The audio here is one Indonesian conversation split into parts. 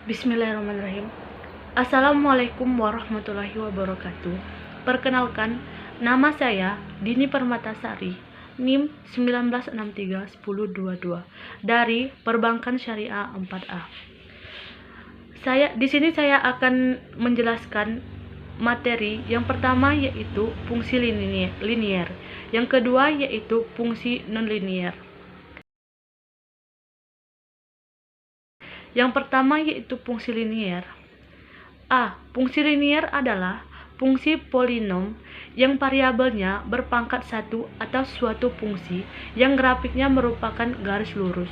Bismillahirrahmanirrahim. Assalamualaikum warahmatullahi wabarakatuh. Perkenalkan, nama saya Dini Permatasari, NIM 19631022 dari Perbankan Syariah 4A. Di sini saya akan menjelaskan materi yang pertama yaitu fungsi linier, yang kedua yaitu fungsi nonlinier. Yang pertama yaitu fungsi linier. Fungsi linier adalah fungsi polinom yang variabelnya berpangkat 1 atau suatu fungsi yang grafiknya merupakan garis lurus.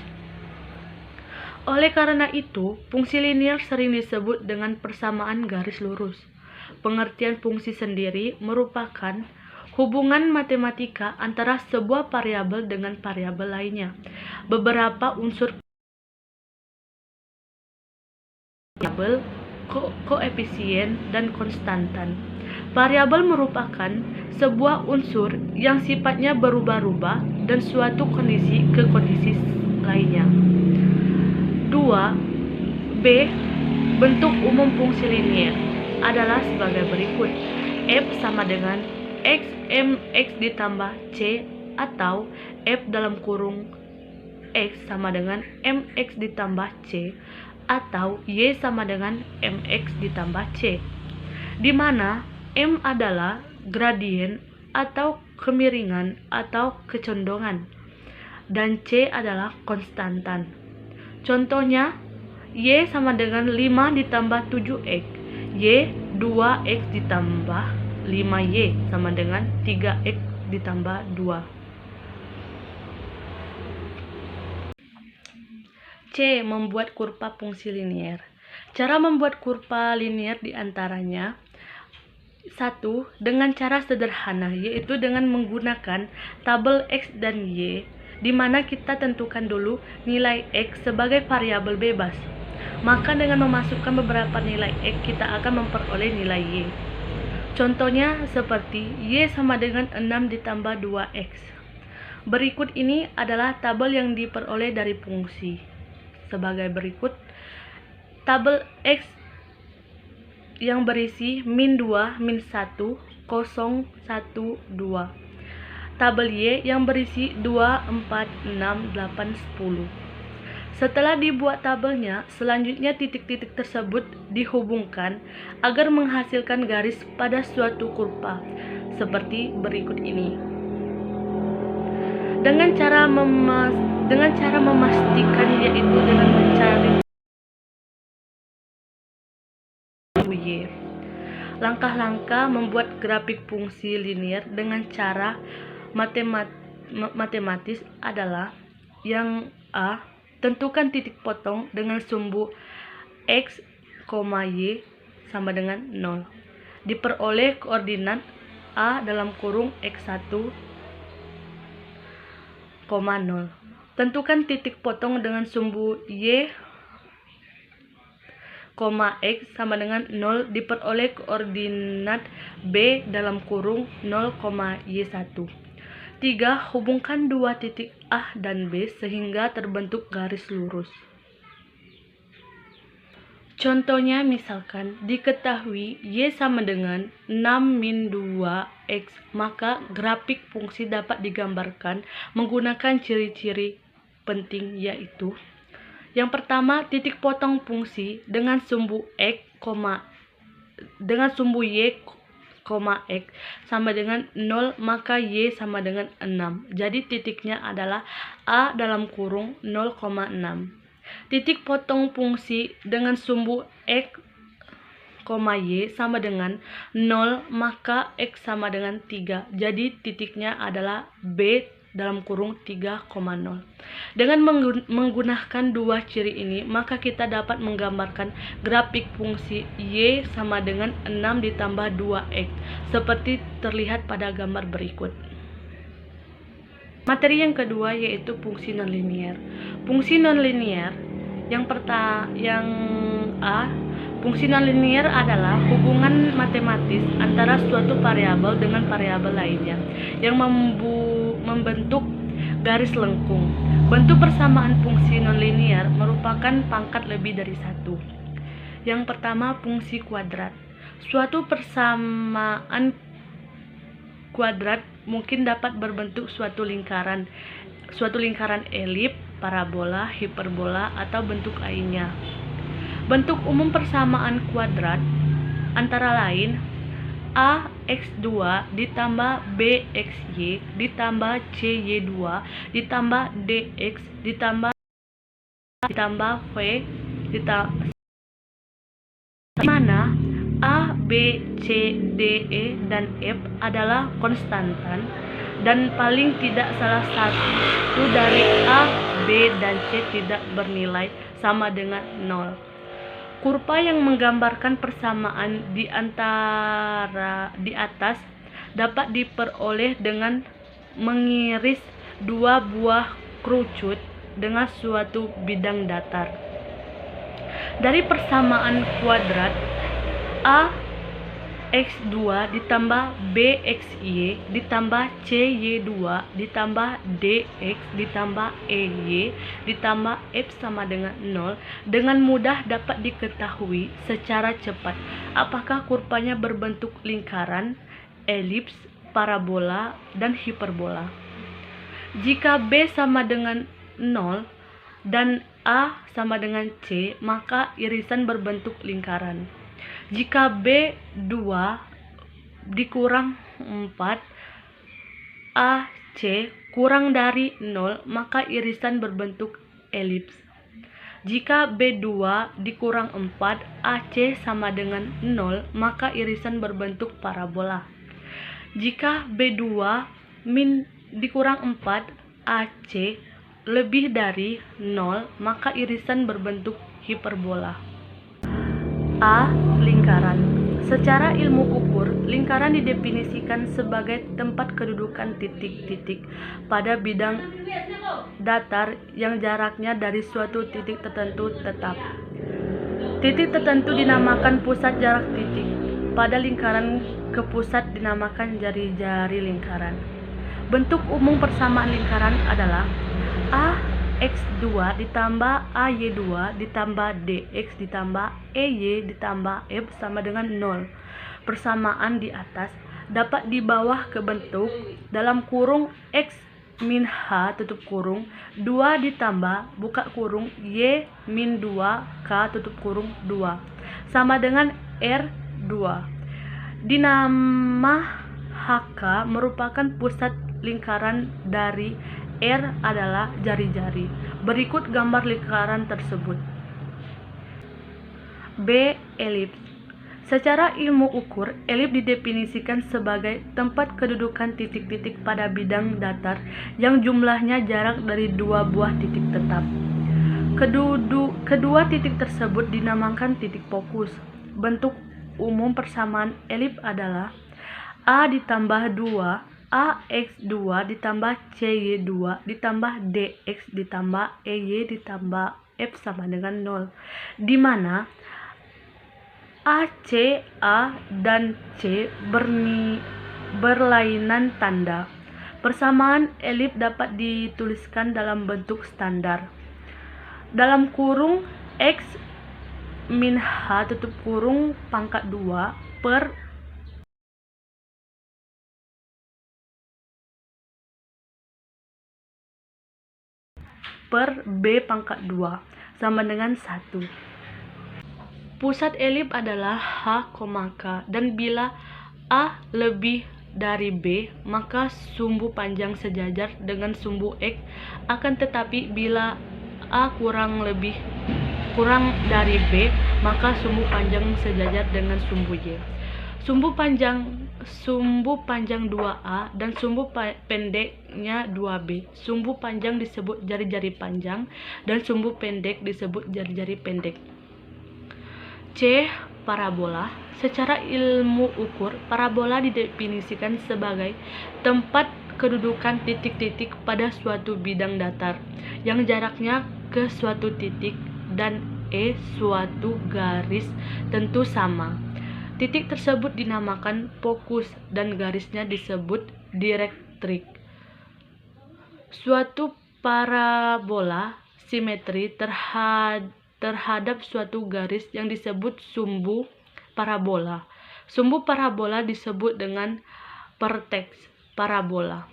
Oleh karena itu, fungsi linier sering disebut dengan persamaan garis lurus. Pengertian fungsi sendiri merupakan hubungan matematika antara sebuah variabel dengan variabel lainnya. Beberapa unsur variabel, koefisien, dan konstantan. Variabel merupakan sebuah unsur yang sifatnya berubah-ubah dan suatu kondisi ke kondisi lainnya. 2. B. Bentuk umum fungsi linier adalah sebagai berikut. F sama dengan X mx ditambah C, atau F dalam kurung X sama dengan mx ditambah C, atau Y sama dengan mx ditambah C, di mana M adalah gradien atau kemiringan atau kecondongan, dan C adalah konstantan. Contohnya, Y sama dengan 5 ditambah 7X, Y 2X ditambah 5Y sama dengan 3X ditambah 2. C. Membuat kurva fungsi linier. Cara membuat kurva linier diantaranya 1. Dengan cara sederhana, yaitu dengan menggunakan tabel X dan Y, di mana kita tentukan dulu nilai X sebagai variabel bebas. Maka dengan memasukkan beberapa nilai X, kita akan memperoleh nilai Y. Contohnya seperti Y sama dengan 6 ditambah 2X. Berikut ini adalah tabel yang diperoleh dari fungsi. Sebagai berikut, tabel X yang berisi min 2, min 1, 0, 1, 2. Tabel Y yang berisi 2, 4, 6, 8, 10. Setelah dibuat tabelnya, selanjutnya titik-titik tersebut dihubungkan agar menghasilkan garis pada suatu kurva, seperti berikut ini. Dengan cara memastikan, yaitu dengan mencari Y. Langkah-langkah membuat grafik fungsi linier dengan cara matematis adalah: yang A. Tentukan titik potong dengan sumbu X, Y sama dengan 0. Diperoleh koordinat A dalam kurung X1, 0. Tentukan titik potong dengan sumbu Y, X sama dengan 0, diperoleh koordinat B dalam kurung 0, Y1. 3. Hubungkan dua titik A dan B sehingga terbentuk garis lurus. Contohnya misalkan diketahui Y sama dengan 6 min 2X, maka grafik fungsi dapat digambarkan menggunakan ciri-ciri penting, yaitu: yang pertama, titik potong fungsi dengan sumbu Y, X sama dengan 0, maka Y sama dengan 6. Jadi titiknya adalah A dalam kurung 0,6. Titik potong fungsi dengan sumbu X, Y sama dengan 0, maka X sama dengan 3. Jadi titiknya adalah B dalam kurung 3,0. Dengan menggunakan dua ciri ini, maka kita dapat menggambarkan grafik fungsi Y sama dengan 6 ditambah 2X, seperti terlihat pada gambar berikut. Materi yang kedua yaitu fungsi nonlinier. Fungsi nonlinier yang A. Fungsi nonlinier adalah hubungan matematis antara suatu variabel dengan variabel lainnya yang membentuk garis lengkung. Bentuk persamaan fungsi nonlinier merupakan pangkat lebih dari 1. Yang pertama, fungsi kuadrat. Suatu persamaan kuadrat mungkin dapat berbentuk suatu lingkaran elip, parabola, hiperbola, atau bentuk lainnya. Bentuk umum persamaan kuadrat antara lain AX2 ditambah BXY ditambah CY2 ditambah DX ditambah V di mana A, B, C, D, E, dan F adalah konstantan dan paling tidak salah satu dari A, B, dan C tidak bernilai sama dengan 0. Kurva yang menggambarkan persamaan di atas dapat diperoleh dengan mengiris dua buah kerucut dengan suatu bidang datar. Dari persamaan kuadrat AX2 ditambah BXY ditambah CY2 ditambah DX ditambah EY ditambah F sama dengan 0 dengan mudah dapat diketahui secara cepat apakah kurvanya berbentuk lingkaran, elips, parabola, dan hiperbola. Jika B sama dengan 0 dan A sama dengan C, maka irisan berbentuk lingkaran. Jika B2 dikurang 4 AC kurang dari 0, maka irisan berbentuk elips. Jika B2 dikurang 4 AC sama dengan 0, maka irisan berbentuk parabola. Jika B2 dikurang 4 AC lebih dari 0, maka irisan berbentuk hiperbola. A. Lingkaran. Secara ilmu ukur, lingkaran didefinisikan sebagai tempat kedudukan titik-titik pada bidang datar yang jaraknya dari suatu titik tertentu tetap. Titik tertentu dinamakan pusat jarak titik. Pada lingkaran ke pusat dinamakan jari-jari lingkaran. Bentuk umum persamaan lingkaran adalah AX2 ditambah AY2 ditambah DX ditambah EY ditambah F sama dengan 0. Persamaan di atas dapat dibawa ke bentuk dalam kurung X min H tutup kurung 2 ditambah buka kurung Y min 2 K tutup kurung 2 sama dengan R2. Dinama HK merupakan pusat lingkaran dari R adalah jari-jari. Berikut gambar lingkaran tersebut. B. Elips. Secara ilmu ukur, elips didefinisikan sebagai tempat kedudukan titik-titik pada bidang datar yang jumlahnya jarak dari dua buah titik tetap. Kedua titik tersebut dinamakan titik fokus. Bentuk umum persamaan elips adalah A ditambah 2 AX2 ditambah CY2 ditambah DX ditambah EY ditambah F sama dengan 0, di mana AC, A, dan C berlainan tanda. Persamaan elips dapat dituliskan dalam bentuk standar. Dalam kurung X min H tutup kurung pangkat 2 per B pangkat 2 sama dengan 1. Pusat elips adalah H, K, dan bila A lebih dari B, maka sumbu panjang sejajar dengan sumbu X. Akan tetapi bila A kurang dari B, maka sumbu panjang sejajar dengan sumbu Y. Sumbu panjang 2A dan sumbu pendeknya 2B. Sumbu panjang disebut jari-jari panjang dan sumbu pendek disebut jari-jari pendek. C. Parabola. Secara ilmu ukur, parabola didefinisikan sebagai tempat kedudukan titik-titik pada suatu bidang datar yang jaraknya ke suatu titik dan suatu garis tentu sama. Titik tersebut dinamakan fokus dan garisnya disebut direktrik. Suatu parabola simetri terhadap suatu garis yang disebut sumbu parabola. Sumbu parabola disebut dengan vertex parabola.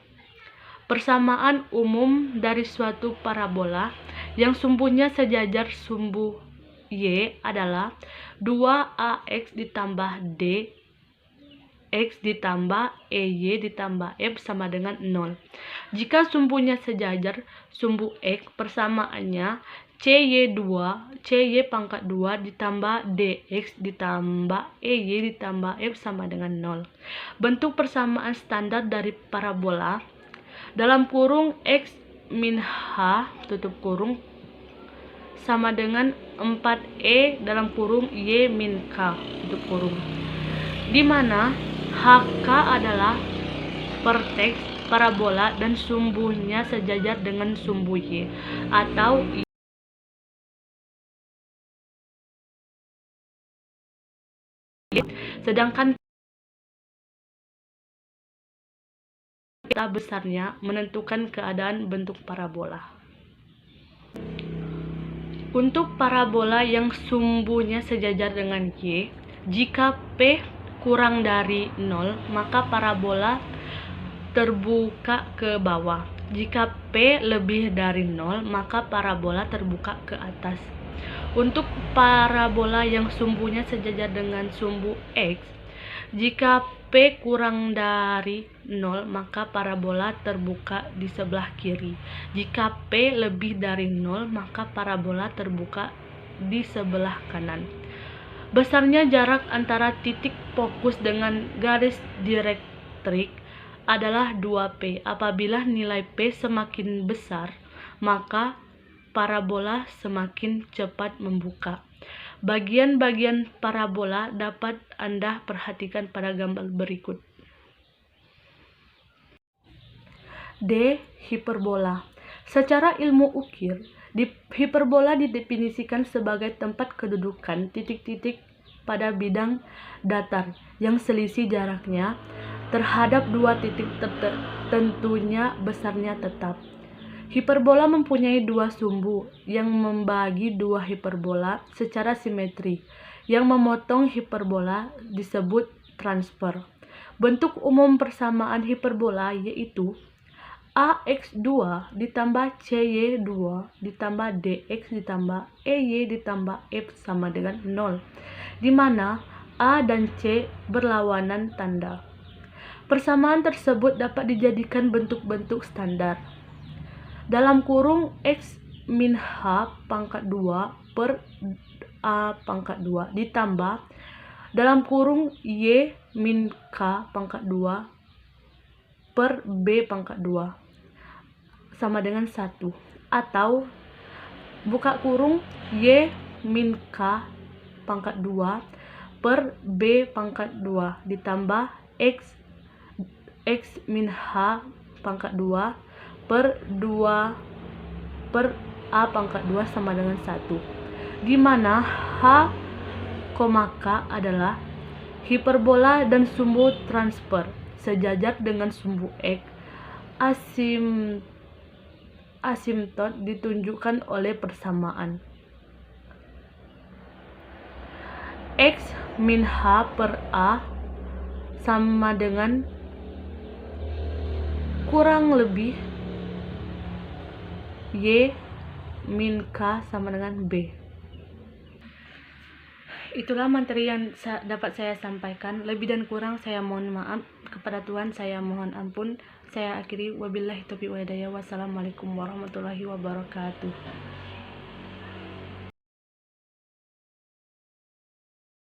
Persamaan umum dari suatu parabola yang sumbunya sejajar sumbu Y adalah 2ax ditambah dx ditambah EY ditambah F sama dengan 0. Jika sumbunya sejajar sumbu X, persamaannya CY pangkat 2 ditambah DX ditambah EY ditambah F sama dengan 0. Bentuk persamaan standar dari parabola dalam kurung X min H tutup kurung sama dengan 4E dalam kurung Y min K tutup kurung, di mana HK adalah vertex parabola dan sumbunya sejajar dengan sumbu Y, atau sedangkan peta besarnya menentukan keadaan bentuk parabola. Untuk parabola yang sumbunya sejajar dengan Y, jika P kurang dari 0, maka parabola terbuka ke bawah. Jika P lebih dari 0, maka parabola terbuka ke atas. Untuk parabola yang sumbunya sejajar dengan sumbu X, jika P kurang dari 0, maka parabola terbuka di sebelah kiri. Jika P lebih dari 0, maka parabola terbuka di sebelah kanan. Besarnya jarak antara titik fokus dengan garis direktrik adalah 2P. Apabila nilai P semakin besar, maka parabola semakin cepat membuka. Bagian-bagian parabola dapat Anda perhatikan pada gambar berikut. D. Hiperbola. Secara ilmu ukir, hiperbola didefinisikan sebagai tempat kedudukan titik-titik pada bidang datar yang selisih jaraknya terhadap dua titik tentunya besarnya tetap. Hiperbola mempunyai dua sumbu yang membagi dua hiperbola secara simetri. Yang memotong hiperbola disebut transfer. Bentuk umum persamaan hiperbola yaitu AX2 ditambah CY2 ditambah DX ditambah EY ditambah F sama dengan 0, di mana A dan C berlawanan tanda. Persamaan tersebut dapat dijadikan bentuk-bentuk standar. Dalam kurung X min H pangkat 2 per A pangkat 2 ditambah dalam kurung Y min K pangkat 2 per B pangkat 2 sama dengan 1, atau buka kurung Y min K pangkat 2 per B pangkat 2 ditambah X min H pangkat 2 per 2 per A pangkat 2 sama dengan 1, di mana H, K adalah hiperbola dan sumbu transfer sejajar dengan sumbu X. Asimtot ditunjukkan oleh persamaan X min H per A sama dengan kurang lebih Y min K sama dengan B. Itulah materi yang dapat saya sampaikan. Lebih dan kurang saya mohon maaf. Kepada Tuhan saya mohon ampun. Saya akhiri, wabillahi taufiq wal hidayah. Wassalamualaikum warahmatullahi wabarakatuh.